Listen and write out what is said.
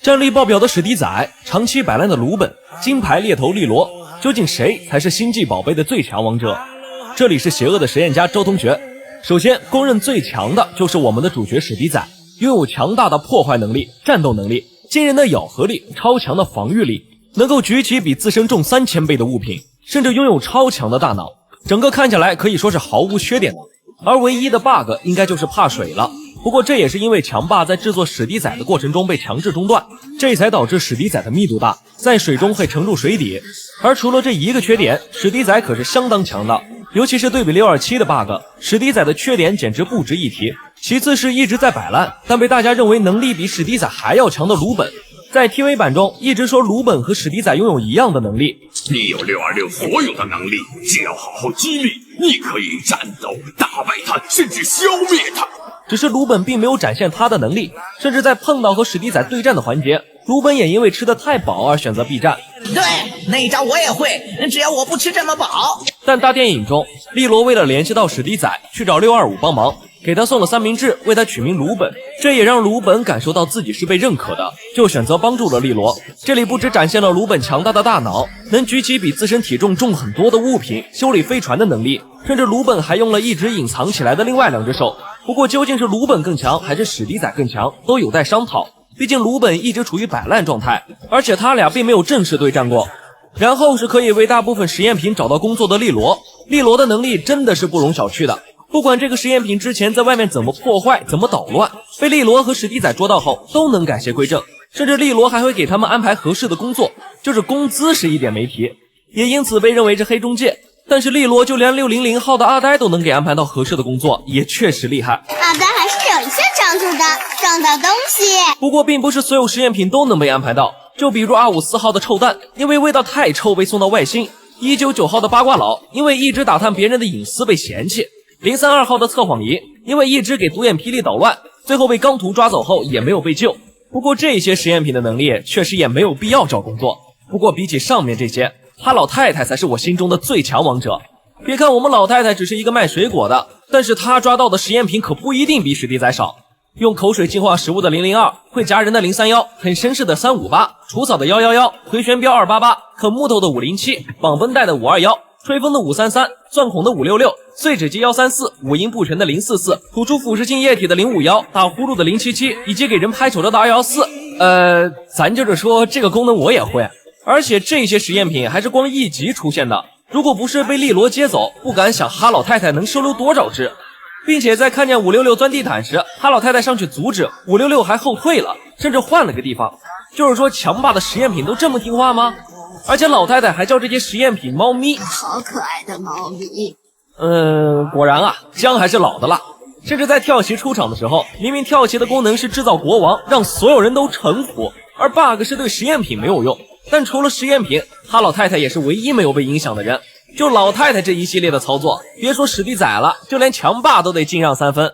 战力爆表的史迪仔，长期摆烂的鲁本，金牌猎头利罗，究竟谁才是星际宝贝的最强王者？这里是邪恶的实验家周同学。首先，公认最强的就是我们的主角史迪仔，拥有强大的破坏能力、战斗能力、惊人的咬合力、超强的防御力，能够举起比自身重3000倍的物品，甚至拥有超强的大脑，整个看起来可以说是毫无缺点的。而唯一的 bug 应该就是怕水了。不过这也是因为强霸在制作史迪仔的过程中被强制中断，这才导致史迪仔的密度大，在水中会沉入水底。而除了这一个缺点，史迪仔可是相当强的，尤其是对比627的 bug， 史迪仔的缺点简直不值一提。其次是一直在摆烂，但被大家认为能力比史迪仔还要强的鲁本，在 TV 版中一直说鲁本和史迪仔拥有一样的能力。你有626所有的能力，只要好好激励，你可以战斗、打败他，甚至消灭他。只是鲁本并没有展现他的能力，甚至在碰到和史迪仔对战的环节，鲁本也因为吃得太饱而选择避战。对，那一招我也会，只要我不吃这么饱。但大电影中，利罗为了联系到史迪仔，去找625帮忙，给他送了三明治，为他取名鲁本，这也让鲁本感受到自己是被认可的，就选择帮助了利罗。这里不只展现了鲁本强大的大脑，能举起比自身体重重很多的物品，修理飞船的能力，甚至鲁本还用了一直隐藏起来的另外2只手。不过究竟是鲁本更强还是史迪仔更强，都有待商讨。毕竟鲁本一直处于摆烂状态，而且他俩并没有正式对战过。然后是可以为大部分实验品找到工作的利罗，利罗的能力真的是不容小觑的。不管这个实验品之前在外面怎么破坏、怎么捣乱，被利罗和史迪仔捉到后都能改邪归正，甚至利罗还会给他们安排合适的工作，就是工资是一点没提，也因此被认为是黑中介。但是利罗就连600号的阿呆都能给安排到合适的工作，也确实厉害。阿呆还是有一些长处的，撞到东西。不过并不是所有实验品都能被安排到，就比如254号的臭蛋，因为味道太臭被送到外星；199号的八卦佬，因为一直打探别人的隐私被嫌弃；032号的测谎仪，因为一直给独眼霹雳捣乱，最后被刚图抓走后也没有被救。不过这些实验品的能力确实也没有必要找工作。不过比起上面这些，他老太太才是我心中的最强王者。别看我们老太太只是一个卖水果的，但是她抓到的实验品可不一定比史迪仔少。用口水净化食物的002，会夹人的031，很绅士的358，除草的111，回旋镖288，啃木头的507，绑绷带的521，吹风的533，钻孔的566，碎纸机134，五音不全的044，吐出腐蚀性液体的051，打呼噜的077，以及给人拍手的214。咱就是说这个功能我也会。而且这些实验品还是光1级出现的，如果不是被利罗接走，不敢想哈老太太能收留多少只。并且在看见566钻地毯时，哈老太太上去阻止，566还后退了，甚至换了个地方。就是说强霸的实验品都这么听话吗？而且老太太还叫这些实验品猫咪，好可爱的猫咪。果然啊，姜还是老的辣。甚至在跳棋出场的时候，明明跳棋的功能是制造国王，让所有人都臣服，而 bug 是对实验品没有用。但除了实验品，哈老太太也是唯一没有被影响的人。就老太太这一系列的操作，别说史迪仔了，就连强霸都得敬让3分。